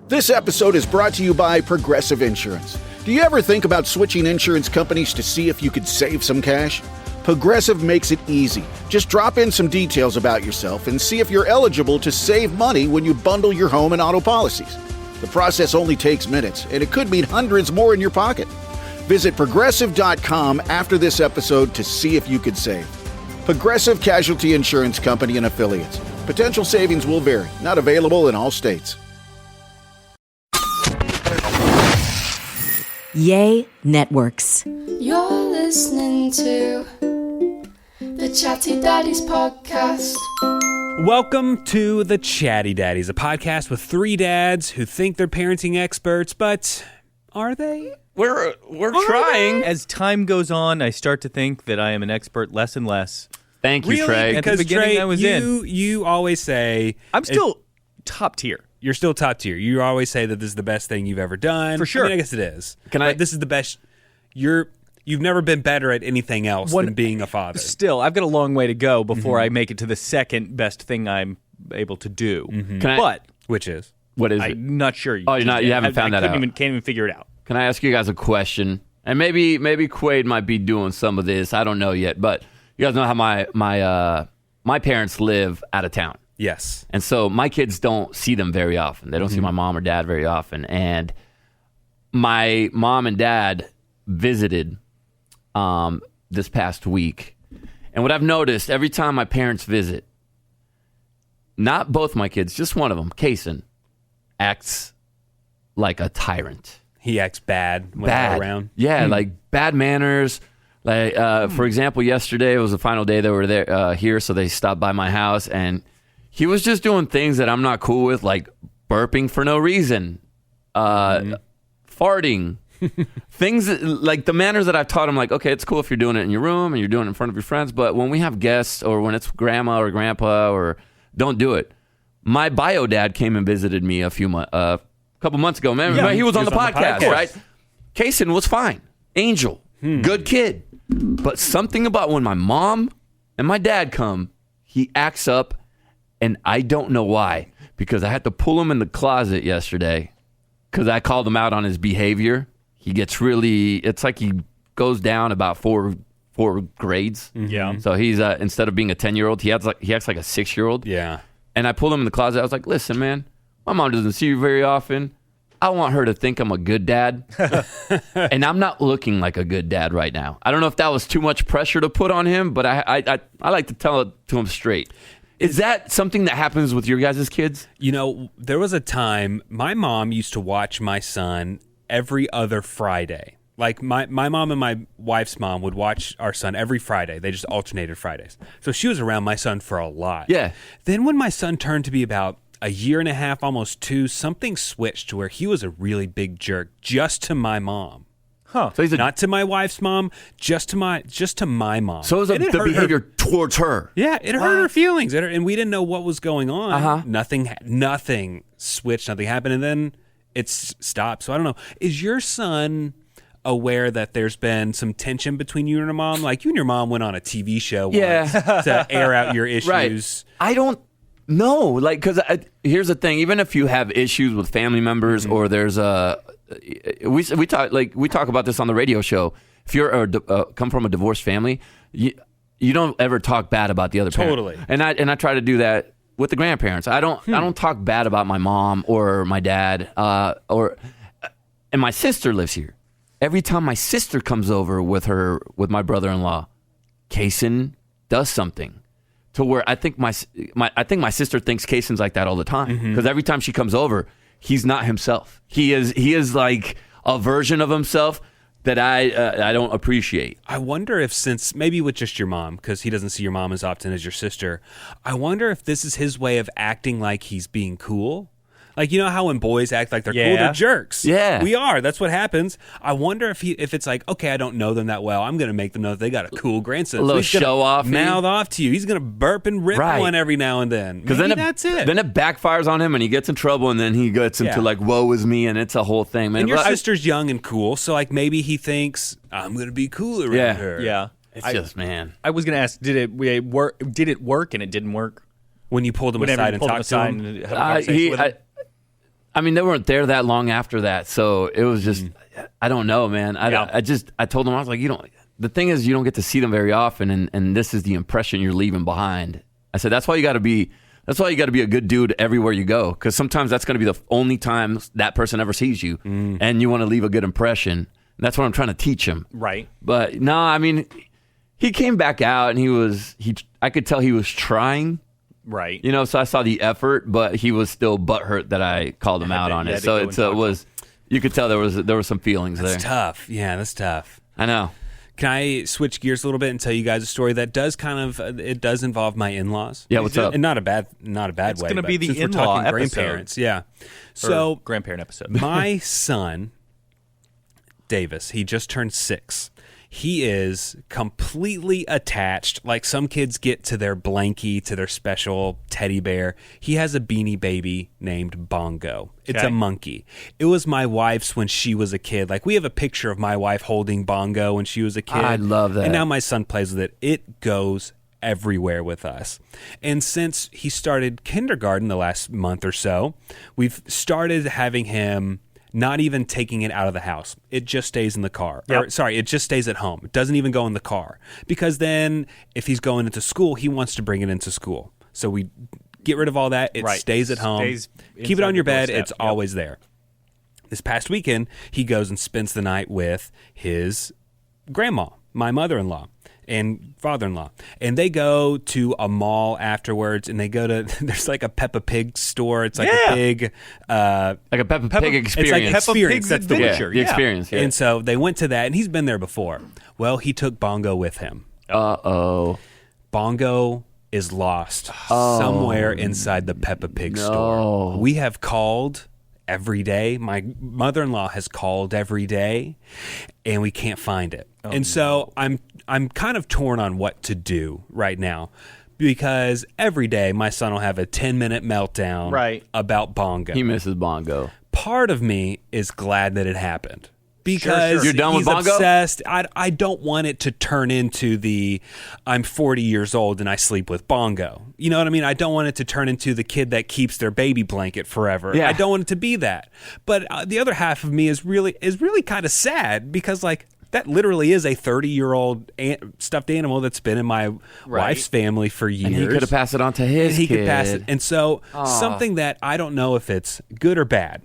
This episode is brought to you by Progressive Insurance. Do you ever think about switching insurance companies to see if you could save some cash? Progressive makes it easy. Just drop in some details about yourself and see if you're eligible to save money when you bundle your home and auto policies. The process only takes minutes, and it could mean hundreds more in your pocket. Visit Progressive.com after this episode to see if you could save. Progressive Casualty Insurance Company and Affiliates. Potential savings will vary. Not available in all states. Yay Networks. You're listening to the Chatty Daddies podcast. Welcome to the Chatty Daddies, a podcast with three dads who think they're parenting experts, but are they? We're trying. As time goes on, I start to think that I am an expert less and less. Thank you, Really? Trey. At the Because beginning, Trey, I was you always say I'm still top tier. you're still top tier. You always say that this is the best thing you've ever done. For sure. I mean, I guess it is. Can I- But this is the best. You've never been better at anything else than being a father. Still, I've got a long way to go before I make it to the second best thing I'm able to do. But Which is? What is it? I'm not sure. Oh, you're not- you haven't found that out. Can't even figure it out. Can I ask you guys a question? And maybe Quaid might be doing some of this. I don't know yet. But you guys know how my parents live out of town. Yes. And so my kids don't see them very often. They don't see my mom or dad very often. And my mom and dad visited this past week. And what I've noticed, every time my parents visit, not both my kids, just one of them, Kaysen, acts like a tyrant. He acts bad when they're around. Yeah, like bad manners. Like, for example, yesterday it was the final day they were there here, so they stopped by my house, and he was just doing things that I'm not cool with, like burping for no reason, farting, things like the manners that I've taught him. Like, okay, it's cool if you're doing it in your room and you're doing it in front of your friends, but when we have guests or when it's grandma or grandpa, or don't do it. My bio dad came and visited me a couple months ago. Man, he was on the podcast, right? Kaysen was fine. Angel. Good kid. But something about when my mom and my dad come, he acts up, and I don't know why. Because I had to pull him in the closet yesterday because I called him out on his behavior. He gets it's like he goes down about four grades. Yeah. So he's, instead of being a 10-year-old, he acts like a 6-year-old. Yeah. And I pulled him in the closet. I was like, listen, man, my mom doesn't see you very often. I want her to think I'm a good dad. And I'm not looking like a good dad right now. I don't know if that was too much pressure to put on him, but I like to tell it to him straight. Is that something that happens with your guys' kids? You know, there was a time my mom used to watch my son every other Friday. Like my mom and my wife's mom would watch our son every Friday. They just alternated Fridays. So she was around my son for a lot. Yeah. Then when my son turned to be about a year and a half, almost 2, something switched to where he was a really big jerk just to my mom. Huh. So he's Not to my wife's mom, just to my mom. So it was the behavior towards her. Yeah, it hurt her feelings, and we didn't know what was going on. Uh-huh. Nothing switched, nothing happened, and then it stopped. So I don't know. Is your son aware that there's been some tension between you and your mom? Like you and your mom went on a TV show once to air out your issues. Right. I don't know. Like, because here's the thing. Even if you have issues with family members or there's we talk about this on the radio show. If you're come from a divorced family, you don't ever talk bad about the other parent. Totally. And I try to do that with the grandparents. I don't talk bad about my mom or my dad and my sister lives here. Every time my sister comes over with my brother-in-law, Kaysen does something to where I think my sister thinks Kaysen's like that all the time, because every time she comes over, he's not himself. He is like a version of himself that I don't appreciate. I wonder if, since maybe with just your mom, because he doesn't see your mom as often as your sister, I wonder if this is his way of acting like he's being cool. Like, you know how when boys act like they're cool, they're jerks. Yeah. We are. That's what happens. I wonder if it's like, okay, I don't know them that well. I'm going to make them know that they got a cool grandson. A little So he's gonna show off. mouth off to you. He's going to burp and rip one every now and then. Because then that's it. Then it backfires on him and he gets in trouble, and then he gets into like, woe is me, and it's a whole thing, man. And your sister's young and cool, so like maybe he thinks, I'm going to be cool around her. Yeah. It's just, man. I was going to ask, did it work and it didn't work? When you pulled him aside and talked to him? I mean, they weren't there that long after that, so it was just, I don't know, man. I told them, I was like, the thing is, you don't get to see them very often, and this is the impression you're leaving behind. I said, that's why you got to be a good dude everywhere you go, because sometimes that's going to be the only time that person ever sees you, and you want to leave a good impression. And that's what I'm trying to teach him. Right. But no, I mean, he came back out, and I could tell he was trying. Right. So I saw the effort, but he was still butthurt that I called him out on it. So it was, you could tell there were some feelings there. That's tough. Yeah, that's tough. I know. Can I switch gears a little bit and tell you guys a story that does it does involve my in-laws? Yeah, what's up? And not a bad way. It's going to be the since in-law we're talking episode. grandparents. Yeah. So grandparent episode. My son, Davis, he just turned 6. He is completely attached. Like some kids get to their blankie, to their special teddy bear. He has a beanie baby named Bongo. It's a monkey. It was my wife's when she was a kid. Like we have a picture of my wife holding Bongo when she was a kid. I love that. And now my son plays with it. It goes everywhere with us. And since he started kindergarten the last month or so, we've started having him not even taking it out of the house. It just stays in the car. Yep. It just stays at home. It doesn't even go in the car. Because then if he's going into school, he wants to bring it into school. So we get rid of all that. It stays at home. Keep it on your bed. It's always there. This past weekend, he goes and spends the night with his grandma, my mother-in-law, and father-in-law. And they go to a mall afterwards, and they go to, there's like a Peppa Pig store. It's like a big... like a Peppa Pig experience. It's like Peppa Experience. Pig's That's the word. adventure. The experience, yeah. And so they went to that, and he's been there before. Well, he took Bongo with him. Uh-oh. Bongo is lost somewhere inside the Peppa Pig store. We have called every day. My mother-in-law has called every day, and we can't find it. So I'm kind of torn on what to do right now, because every day my son will have a 10-minute meltdown about Bongo. He misses Bongo. Part of me is glad that it happened. Because You're done with he's Bongo? obsessed. I don't want it to turn into the I'm 40 years old and I sleep with Bongo. You know what I mean? I don't want it to turn into the kid that keeps their baby blanket forever. Yeah. I don't want it to be that. But the other half of me is really kind of sad, because like that literally is a 30-year-old stuffed animal that's been in my wife's family for years. And he could have passed it on to his He kid. could pass it. And so something that I don't know if it's good or bad,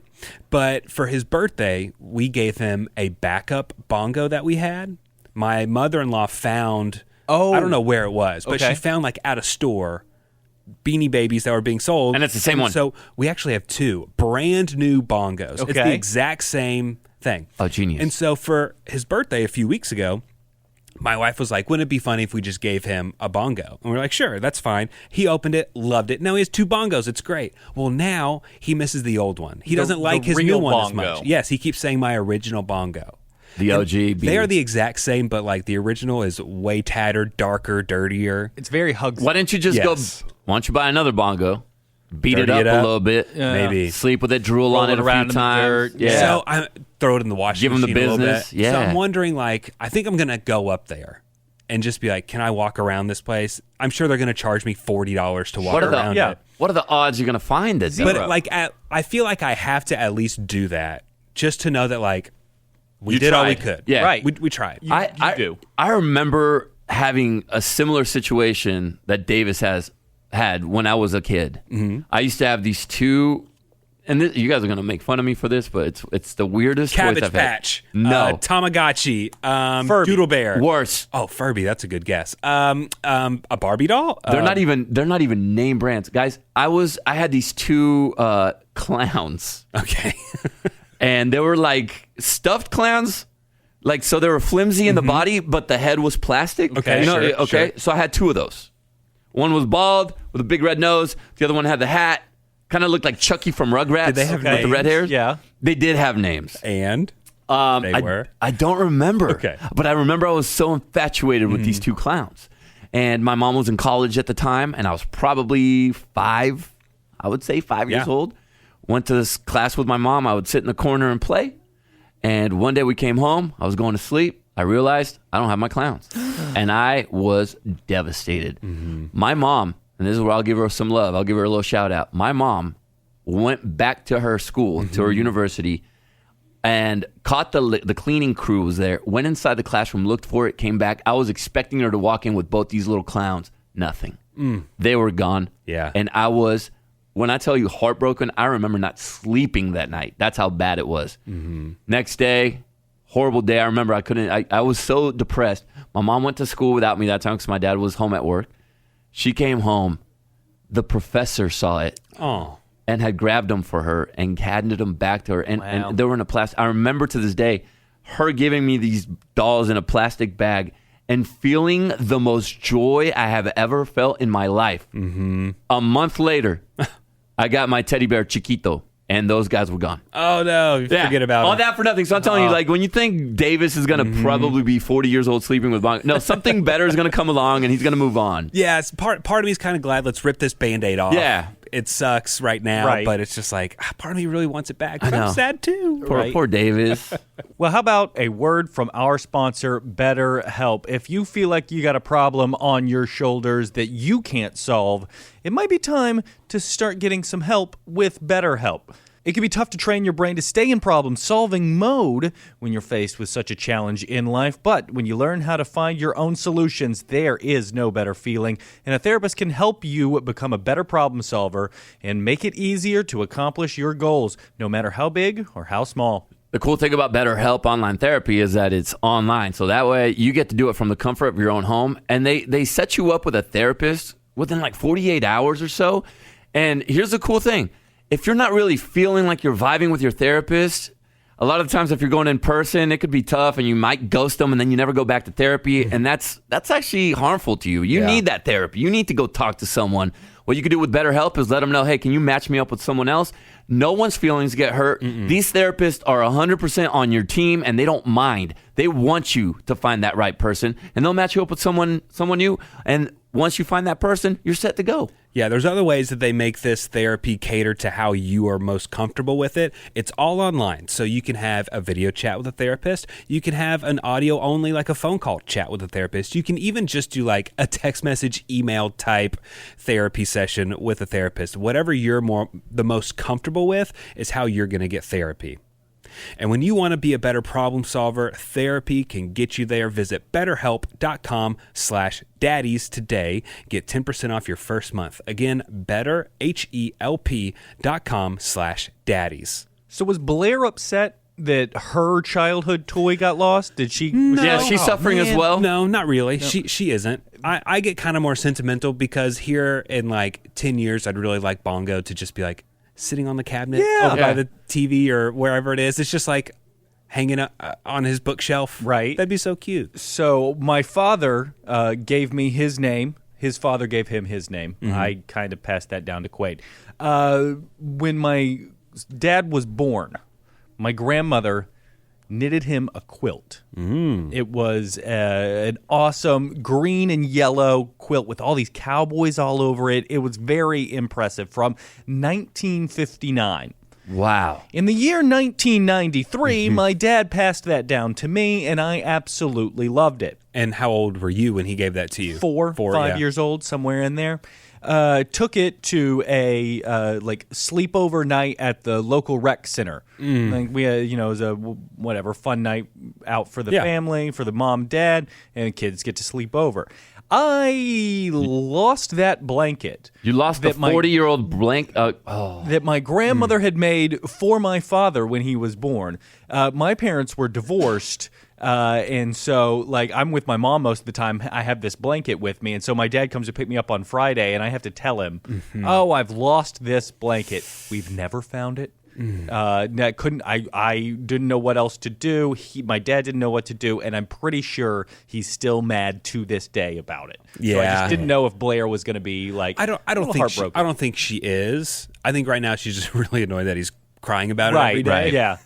but for his birthday, we gave him a backup Bongo that we had. My mother-in-law found, I don't know where it was, but she found like at a store Beanie Babies that were being sold. And it's the same one. So we actually have 2 brand new Bongos. It's the exact same thing. Oh, genius. And so for his birthday a few weeks ago, my wife was like, wouldn't it be funny if we just gave him a Bongo? And we're like, sure, that's fine. He opened it, loved it. Now he has 2 Bongos. It's great. Well, now he misses the old one. He doesn't like his new one as much. Yes, he keeps saying my original Bongo. The OG. They are the exact same, but like the original is way tattered, darker, dirtier. It's very hugsy. Why didn't you just go, why don't you buy another Bongo? Beat Dirty it it up up. a little bit. Maybe. Sleep with it, drool on it a around few in the times. dirt. Yeah. So I throw it in the washing Give him the machine a little business. bit. Yeah. So I'm wondering, like, I think I'm going to go up there and just be like, can I walk around this place? I'm sure they're going to charge me $40 to walk around it. What are the odds you're going to find it? But like, I feel like I have to at least do that just to know that, like, we did all we could. Yeah. Right. We tried. You do. I remember having a similar situation that Davis had when I was a kid. Mm-hmm. I used to have these 2, and you guys are going to make fun of me for this, but it's the weirdest Cabbage choice I've had. Patch. No. Tamagotchi. Furby. Doodle Bear. Worse. Oh, Furby. That's a good guess. A Barbie doll? They're not even name brands. Guys, I had these 2 clowns. Okay. And they were like stuffed clowns. Like, so they were flimsy in the body, but the head was plastic. Okay, sure. So I had 2 of those. One was bald with a big red nose. The other one had the hat. Kind of looked like Chucky from Rugrats. Did they have with the red names? hairs? Yeah. They did have names. And? They were? I don't remember. Okay. But I remember I was so infatuated with these 2 clowns. And my mom was in college at the time, and I was probably 5, I would say 5 years old. Went to this class with my mom. I would sit in the corner and play. And one day we came home. I was going to sleep. I realized I don't have my clowns. And I was devastated. Mm-hmm. My mom, and this is where I'll give her some love. I'll give her a little shout out. My mom went back to her school, to her university, and caught the cleaning crew was there, went inside the classroom, looked for it, came back. I was expecting her to walk in with both these little clowns. Nothing. They were gone. Yeah. And I was, when I tell you heartbroken, I remember not sleeping that night. That's how bad it was. Next day, horrible day. I remember I was so depressed. My mom went to school without me that time because my dad was home at work. She came home. The professor saw it. Oh. And had grabbed them for her and handed them back to her. And they were in a plastic. I remember to this day her giving me these dolls in a plastic bag and feeling the most joy I have ever felt in my life. A month later, I got my teddy bear Chiquito, and those guys were gone. Oh, no. Forget about all it. that for nothing. So I'm telling you, like, when you think Davis is going to probably be 40 years old sleeping with Bongo, no, something better is going to come along, and he's going to move on. Yeah, it's part of me is kind of glad. Let's rip this Band-Aid off. Yeah. It sucks right now, but it's just like, part of me really wants it back. But I know. I'm sad too. Poor Davis. Well, how about a word from our sponsor, BetterHelp? If you feel like you got a problem on your shoulders that you can't solve, it might be time to start getting some help with BetterHelp. It can be tough to train your brain to stay in problem-solving mode when you're faced with such a challenge in life, but when you learn how to find your own solutions, there is no better feeling, and a therapist can help you become a better problem solver and make it easier to accomplish your goals, no matter how big or how small. The cool thing about BetterHelp online therapy is that it's online, so that way you get to do it from the comfort of your own home, and they set you up with a therapist within like 48 hours or so, and here's the cool thing. If you're not really feeling like you're vibing with your therapist, a lot of times if you're going in person, it could be tough and you might ghost them and then you never go back to therapy. And that's actually harmful to you. You need that therapy. You need to go talk to someone. What you can do with BetterHelp is let them know, hey, can you match me up with someone else? No one's feelings get hurt. These therapists are 100% on your team and they don't mind. They want you to find that right person and they'll match you up with someone new. And once you find that person, you're set to go. Yeah, there's other ways that they make this therapy cater to how you are most comfortable with it. It's all online, so you can have a video chat with a therapist. You can have an audio only, like a phone call chat with a therapist. You can even just do like a text message, email type therapy session with a therapist. Whatever you're the most comfortable with is how you're going to get therapy. And when you want to be a better problem solver, therapy can get you there. Visit betterhelp.com/daddies today. Get 10% off your first month. Again, betterhelp.com/daddies. So was Blair upset that her childhood toy got lost? Did she? No. Yeah, she's suffering as well. No, not really. No. She isn't. I get kind of more sentimental because here in like 10 years, I'd really like Bongo to just be like, sitting on the cabinet over by the TV or wherever it is. It's just like hanging on his bookshelf. Right. That'd be so cute. So my father gave me his name. His father gave him his name. I kind of passed that down to Quaid. When my dad was born, my grandmother knitted him a quilt. It was an awesome green and yellow quilt with all these cowboys all over it. It was very impressive from 1959. Wow. In the year 1993, my dad passed that down to me, and I absolutely loved it. And how old were you when he gave that to you? 5 years old, somewhere in there. Took it to a sleepover night at the local rec center. Like we had, it was a fun night out for the family, for the mom, dad, and kids get to sleep over. I lost that blanket. You lost the 40-year-old blanket that my grandmother had made for my father when he was born. My parents were divorced. And so, I'm with my mom most of the time. I have this blanket with me. And so my dad comes to pick me up on Friday, and I have to tell him, oh, I've lost this blanket. We've never found it. I didn't know what else to do. My dad didn't know what to do. And I'm pretty sure he's still mad to this day about it. Yeah. So I just didn't know if Blair was going to be I don't think she is. I think right now she's just really annoyed that he's crying about it every day. Right. Yeah.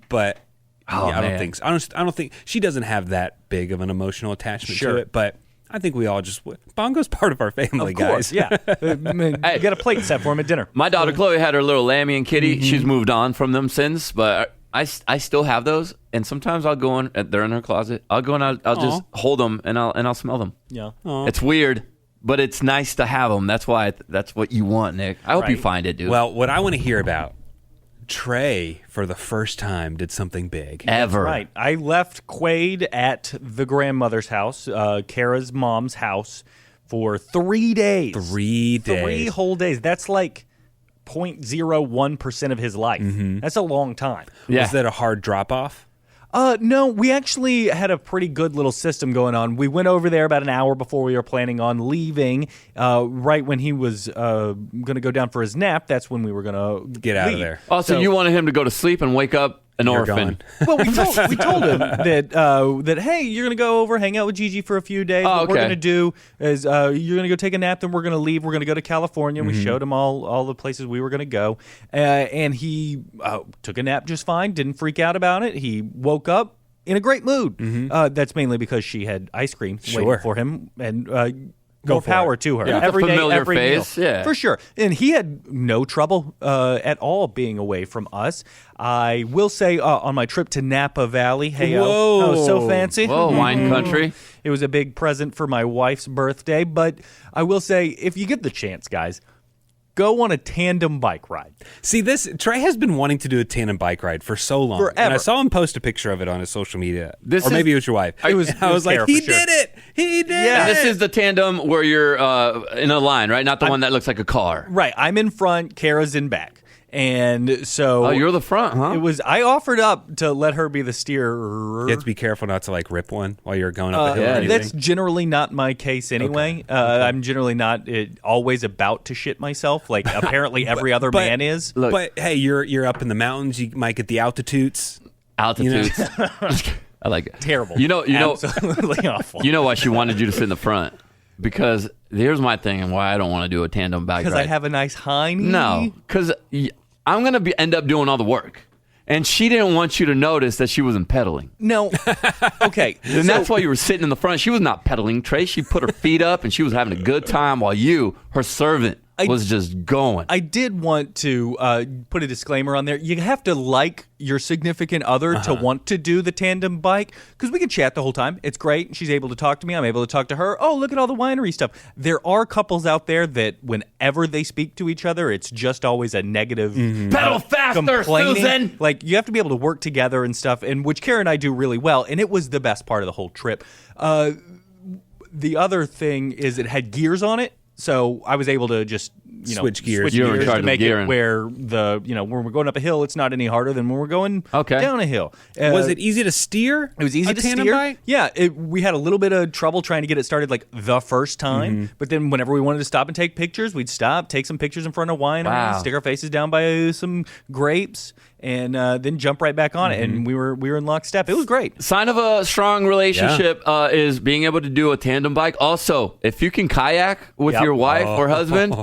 But I don't think so. I don't think she doesn't have that big of an emotional attachment to it, but I think we all just Bongo's part of our family, of course, guys. Yeah. You got a plate set for him at dinner. My daughter Chloe had her little Lammy and Kitty. She's moved on from them since, but I still have those. And sometimes I'll go in. They're in her closet. I'll go and I'll just hold them and I'll smell them. Yeah. It's weird. but it's nice to have them. That's why that's what you want, Nick. I hope you Right. find it, dude. Well, what I want to hear about, Trey, for the first time, did something big. Ever. Right. I left Quaid at the grandmother's house, Kara's mom's house, for 3 days. 3 days. 3 whole days. That's like 0.01% of his life. That's a long time. Yeah. Was that a hard drop-off? No, we actually had a pretty good little system going on. We went over there about an hour before we were planning on leaving. Right when he was going to go down for his nap, that's when we were going to Get out of there. Oh, so you wanted him to go to sleep and wake up an You're orphan. gone. Well, we told him that hey, you're gonna go over, hang out with Gigi for a few days. Oh, What we're okay. gonna do is you're gonna go take a nap, then we're gonna leave. We're gonna go to California. We showed him all the places we were gonna go, and he took a nap just fine. Didn't freak out about it. He woke up in a great mood. That's mainly because she had ice cream waiting for him, and more power to her. Yeah, Every the day, familiar every face, meal. yeah. For sure. And he had no trouble at all being away from us. I will say on my trip to Napa Valley, hey, Whoa. oh, so fancy. Whoa, wine country. It was a big present for my wife's birthday. But I will say, if you get the chance, guys, go on a tandem bike ride. See, Trey has been wanting to do a tandem bike ride for so long. Forever. And I saw him post a picture of it on his social media. This or maybe is- it was your wife. It was- I it was was like, Kara, he for sure. did it. He did Yeah. And it. this is the tandem where you're in a line, right? Not the one that looks like a car. Right. I'm in front, Kara's in back. And so Oh, you're the front, huh? it was. I offered up to let her be the steer. You have to be careful not to like rip one while you're going up a hill or yeah, anything. That's generally not my case anyway. I'm generally not always about to shit myself, like apparently every other but- man is. Look. But hey, you're up in the mountains. You might get the altitudes. Altitudes. I like it. Terrible. You know, Absolutely awful. you know why she wanted you to sit in the front? Because here's my thing and why I don't want to do a tandem bike Because ride. I have a nice hiney. No, because I'm going to end up doing all the work. And she didn't want you to notice that she wasn't pedaling. No. Okay. And that's why you were sitting in the front. She was not pedaling, Trey. She put her feet up and she was having a good time while you, her servant, was just going. I did want to put a disclaimer on there. You have to like your significant other to want to do the tandem bike, because we can chat the whole time. It's great. She's able to talk to me. I'm able to talk to her. Oh, look at all the winery stuff. There are couples out there that whenever they speak to each other, it's just always a negative Pedal faster, complaining. Susan! Like, you have to be able to work together and stuff, and which Kara and I do really well, and it was the best part of the whole trip. The other thing is it had gears on it. So I was able to just Switch gears. You were in charge to of make gearing. it where when we're going up a hill, it's not any harder than when we're going down a hill. Was it easy to steer? It was easy a to tandem steer. bike? Yeah, we had a little bit of trouble trying to get it started like the first time. But then whenever we wanted to stop and take pictures, we'd stop, take some pictures in front of winery, Wow. stick our faces down by some grapes, and then jump right back on it. And we were in lockstep. It was great. Sign of a strong relationship is being able to do a tandem bike. Also, if you can kayak with Yep. your wife or husband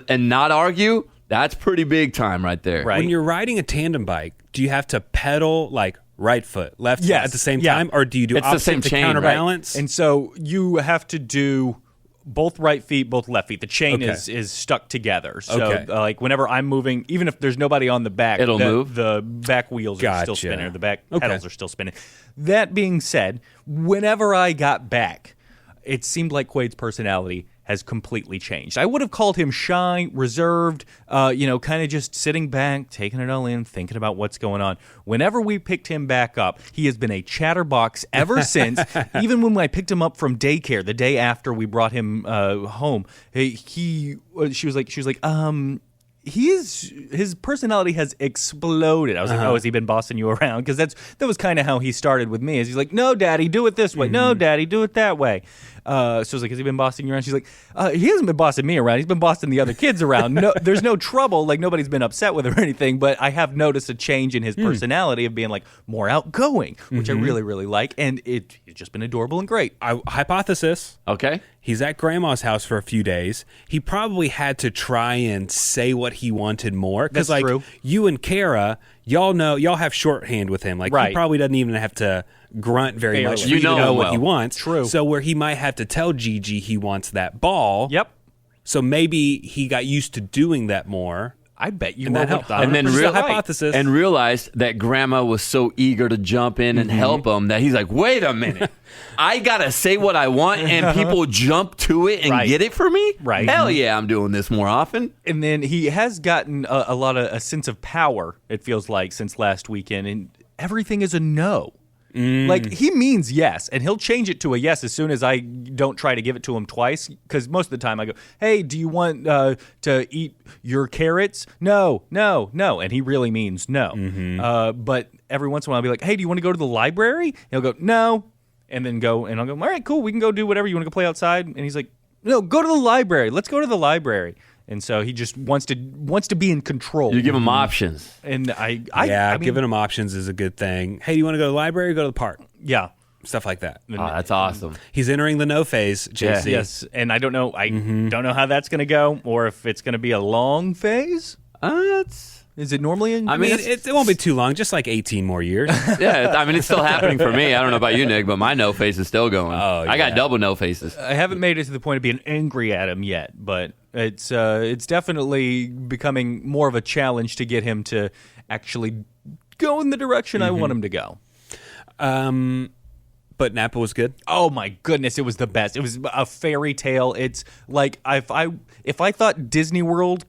and not argue, that's pretty big time right there. Right. When you're riding a tandem bike, do you have to pedal like right foot, left foot Yes. at the same Yeah. time, or do you do It's the opposite same to chain, right? counterbalance? And so you have to do both right feet, both left feet. The chain Okay. is stuck together. So Okay. like whenever I'm moving, even if there's nobody on the back, It'll move? The back wheels are still Gotcha. spinning, or the back Okay. pedals are still spinning. That being said, whenever I got back, it seemed like Quaid's personality has completely changed. I would have called him shy, reserved, kind of just sitting back, taking it all in, thinking about what's going on. Whenever we picked him back up, he has been a chatterbox ever since. Even when I picked him up from daycare, the day after we brought him home, she was like, his personality has exploded. I was like, oh, has he been bossing you around? Because that was kind of how he started with me. Is he's like, no, Daddy, do it this way. No, Daddy, do it that way. So I was like, has he been bossing you around? She's like, he hasn't been bossing me around. He's been bossing the other kids around. No, there's no trouble. Like, nobody's been upset with him or anything. But I have noticed a change in his personality of being like more outgoing, which I really, really like. And it's just been adorable and great. Hypothesis. Okay. He's at grandma's house for a few days. He probably had to try and say what he wanted more. Because, That's like, true. you and Kara, y'all have shorthand with him. Like, he Right. probably doesn't even have to grunt very Barely. much for You you to know know him what well. he wants. True. So where he might have to tell Gigi he wants that ball. Yep. So maybe he got used to doing that more. I bet you And were that helped. 100% And then right. hypothesis. And realized that grandma was so eager to jump in and help him that he's like, wait a minute. I got to say what I want and people jump to it and Right. get it for me? Right. Hell yeah, I'm doing this more often. And then he has gotten a sense of power, it feels like, since last weekend. And everything is a no. Like, he means yes, and he'll change it to a yes as soon as I don't try to give it to him twice, because most of the time I go, hey, do you want to eat your carrots? No, no, no. And he really means no. But every once in a while I'll be like, hey, do you want to go to the library? He'll go, no. And then go, and I'll go, all right, cool, we can go do whatever. You want to go play outside? And he's like, no, go to the library. Let's go to the library. And so he just wants to be in control. You give him options. And I mean, giving him options is a good thing. Hey, do you want to go to the library or go to the park? Yeah. Stuff like that. Oh, that's awesome. He's entering the no phase, JC. Yes, and I don't know. I don't know how that's going to go, or if it's going to be a long phase. Is it normally? I mean, it won't be too long, just like 18 more years. Yeah, I mean, it's still happening for me. I don't know about you, Nick, but my no face is still going. Oh, I got yeah. double no faces. I haven't made it to the point of being angry at him yet, but it's definitely becoming more of a challenge to get him to actually go in the direction I want him to go. But Napa was good. Oh my goodness, it was the best. It was a fairy tale. It's like if I thought Disney World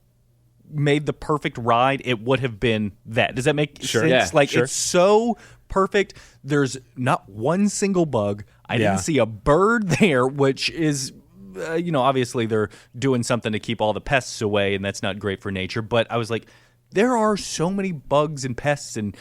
made the perfect ride, it would have been that. Does that make sense? Yeah, like sure. it's so perfect. There's not one single bug. I Yeah. didn't see a bird there, which is obviously they're doing something to keep all the pests away, and that's not great for nature. But I was like, there are so many bugs and pests and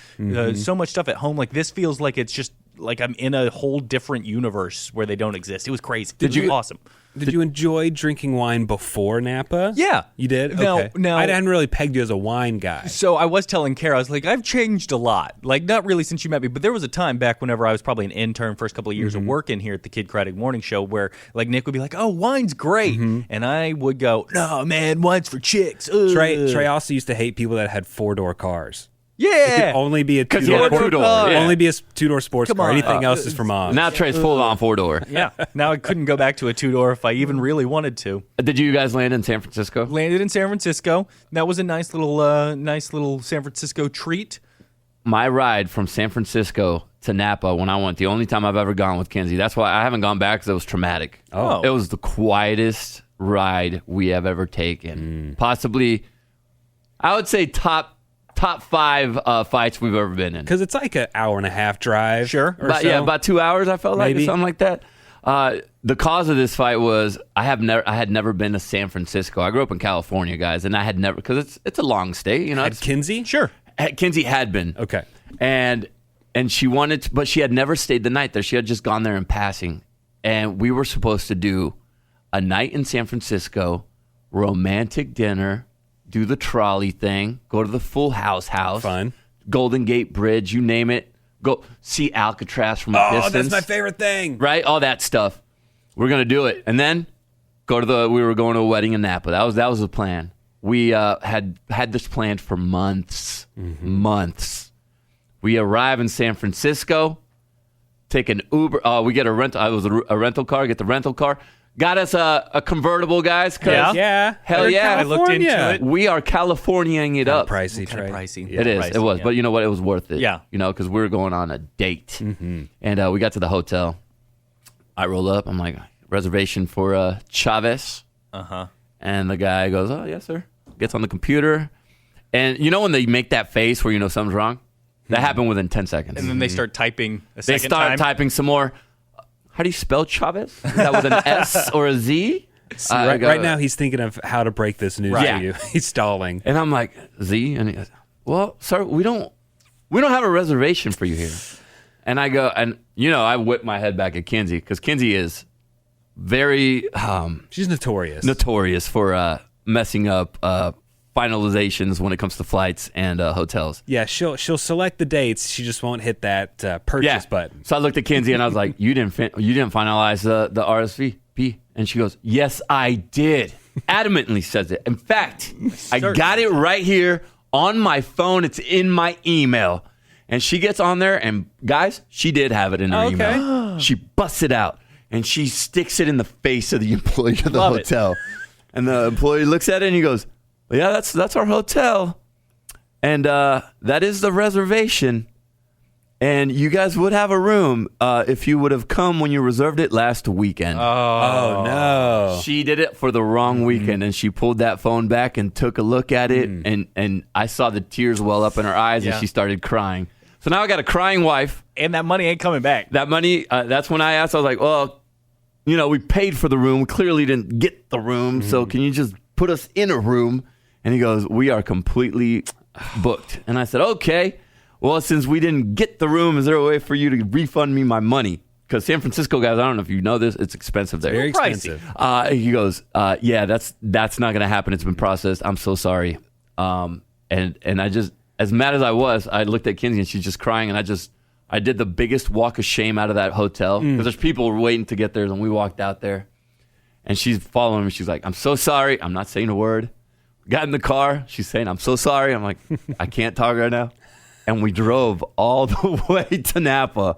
so much stuff at home. Like, this feels like it's just like I'm in a whole different universe where they don't exist. It was crazy. It was awesome. Did you enjoy drinking wine before Napa? Yeah. You did? No, Okay. no. I hadn't really pegged you as a wine guy. So I was telling Kara, I was like, I've changed a lot. Like, not really since you met me, but there was a time back whenever I was probably an intern, first couple of years of working here at the Kid Karate Morning Show, where like Nick would be like, oh, wine's great. And I would go, no, man, wine's for chicks. Ugh. Trey also used to hate people that had 4-door cars. It Yeah. could only be a 'Cause he two-door. had a two-door, yeah. Only be a 2-door sports Come car. on. Anything else is for mom. Now Trey's full on 4-door. Yeah. Now I couldn't go back to a 2-door if I even really wanted to. Did you guys land in San Francisco? Landed in San Francisco. That was a nice little San Francisco treat. My ride from San Francisco to Napa when I went, the only time I've ever gone with Kenzie. That's why I haven't gone back, because it was traumatic. Oh. It was the quietest ride we have ever taken. Possibly, I would say top 5 fights we've ever been in. Because it's like an hour and a half drive. Sure. or But so. yeah, about 2 hours, I felt like, or Maybe. something like that. The cause of this fight was I had never been to San Francisco. I grew up in California, guys, and I had never, because it's a long stay, you know. At Kinsey? Sure. Kenzie had been. Okay. And she wanted to, but she had never stayed the night there. She had just gone there in passing. And we were supposed to do a night in San Francisco, romantic dinner, do the trolley thing, go to the Full House house. Fun. Golden Gate Bridge, you name it. Go see Alcatraz from a distance. Oh, that's my favorite thing. Right? All that stuff. We're going to do it. And then we were going to a wedding in Napa. That was the plan. We had this planned for months. Months. We arrive in San Francisco, take an Uber. We get a rental. It was a rental car. Get the rental car. Got us a convertible, guys. 'Cause Yeah? Yeah. Hell They're yeah. I looked into California. it. we are Californiaing it up. Pricey, Kind of Trey. pricey. It is. Pricey, It was. yeah. But you know what? It was worth it. Yeah. You know, because we were going on a date. And we got to the hotel. I roll up. I'm like, reservation for Chavez. And the guy goes, oh, yes, sir. Gets on the computer. And you know when they make that face where you know something's wrong? That happened within 10 seconds. And then they start typing a they second start time. typing some more. How do you spell Chavez? Is that with an S or a Z? I Right, go- right now, he's thinking of how to break this news Right. to you. He's stalling. And I'm like, Z? And he goes, well, sir, we don't have a reservation for you here. And I go, and I whip my head back at Kinsey, because Kinsey is very She's notorious. notorious for messing up finalizations when it comes to flights and hotels. Yeah, she'll select the dates. She just won't hit that purchase button. So I looked at Kinsey and I was like, you didn't finalize the RSVP? And she goes, yes, I did. Adamantly says it. In fact, I got it right here on my phone. It's in my email. And she gets on there, and guys, she did have it in her email. She busts it out, and she sticks it in the face of the employee of the Love it. hotel. And the employee looks at it, and he goes, Yeah, that's our hotel. And that is the reservation. And you guys would have a room if you would have come when you reserved it last weekend. Oh, no. She did it for the wrong weekend, and she pulled that phone back and took a look at it, and I saw the tears well up in her eyes, and she started crying. So now I got a crying wife. And that money ain't coming back. That money, that's when I asked, I was like, well, we paid for the room. We clearly didn't get the room, so can you just put us in a room? And he goes, we are completely booked. And I said, okay. Well, since we didn't get the room, is there a way for you to refund me my money? Because San Francisco, guys, I don't know if you know this, it's expensive there. Very expensive. He goes, yeah, that's not going to happen. It's been processed. I'm so sorry. And I just, as mad as I was, I looked at Kinsey and she's just crying, and I did the biggest walk of shame out of that hotel because there's people waiting to get there, and we walked out there, and she's following me. She's like, I'm so sorry. I'm not saying a word. Got in the car. She's saying, I'm so sorry. I'm like, I can't talk right now. And we drove all the way to Napa,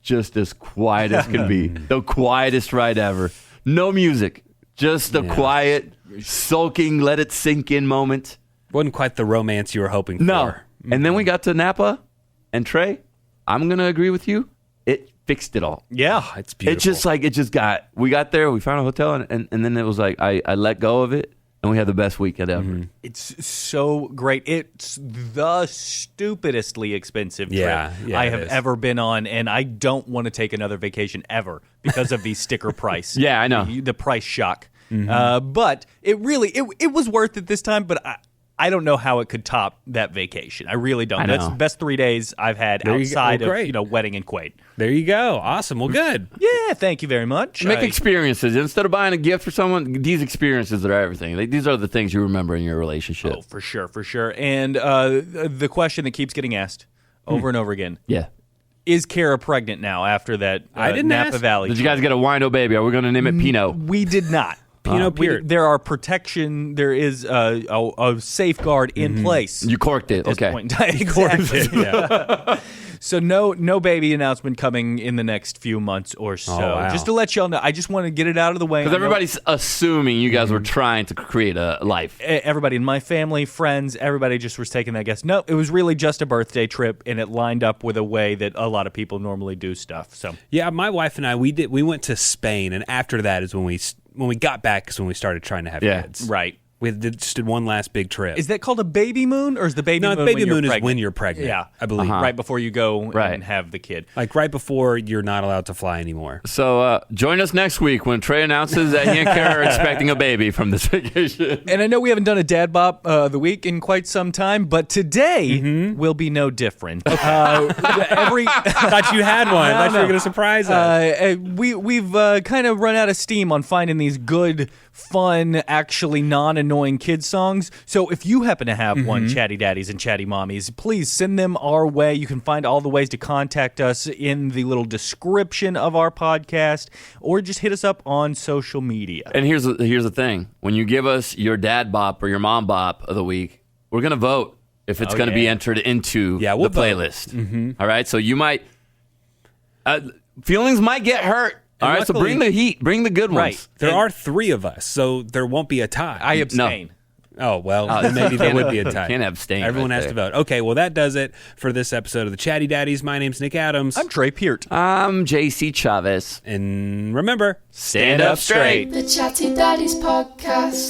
just as quiet as can be. The quietest ride ever. No music. Just a quiet, soaking, let it sink in moment. Wasn't quite the romance you were hoping No. for. And then we got to Napa, and Trey, I'm going to agree with you. It fixed it all. Yeah. It's beautiful. We got there, we found a hotel, and then it was like, I let go of it, and we had the best weekend ever. It's so great. It's the stupidestly expensive trip I have ever been on, and I don't want to take another vacation ever because of the sticker price. Yeah, I know. The price shock. But it really, it was worth it this time, but I don't know how it could top that vacation. I really don't. That's the best 3 days I've had outside of wedding in Kuwait. There you go. Awesome. Well, good. Yeah, thank you very much. Make experiences. Instead of buying a gift for someone, these experiences are everything. These are the things you remember in your relationship. Oh, for sure. And the question that keeps getting asked over and over again. Yeah. Is Kara pregnant now after that I didn't Napa ask. Valley? Did you guys get a wino baby? Are we going to name it Pinot? We did not. There are protection. There is a safeguard in place. You corked it. At this Okay. point in time. Exactly. Yeah. So no baby announcement coming in the next few months or so. Oh, wow. Just to let y'all know, I just want to get it out of the way. Because everybody's assuming you guys were trying to create a life. Everybody in my family, friends, everybody just was taking that guess. No, it was really just a birthday trip, and it lined up with a way that a lot of people normally do stuff. So yeah, my wife and I, we went to Spain, and after that is when we got back is when we started trying to have kids. Right. We just did one last big trip. Is that called a baby moon, or is the baby moon? No, baby when you're moon is pregnant? when you're pregnant. Yeah, I believe. right before you go Right. and have the kid. Like right before you're not allowed to fly anymore. So join us next week when Trey announces that he and Kara are expecting a baby from this vacation. And I know we haven't done a dad bop of the week in quite some time, but today will be no different. Thought you had one. Thought you were going to surprise us. We've kind of run out of steam on finding these good, fun, actually non-annoying kids songs. So if you happen to have one, chatty daddies and chatty mommies, please send them our way. You can find all the ways to contact us in the little description of our podcast, or just hit us up on social media. And here's the thing. When you give us your dad bop or your mom bop of the week, we're going to vote if it's going to be entered into we'll the playlist. All right? So you might... feelings might get hurt. All right? So bring the heat. Bring the good ones. Right. There are three of us, so there won't be a tie. I abstain. Oh, well, then maybe there would be a tie. Can't abstain. Everyone has to vote. Okay, well, that does it for this episode of the Chatty Daddies. My name's Nick Adams. I'm Trey Peart. I'm JC Chavez. And remember, Stand up straight. The Chatty Daddies Podcast.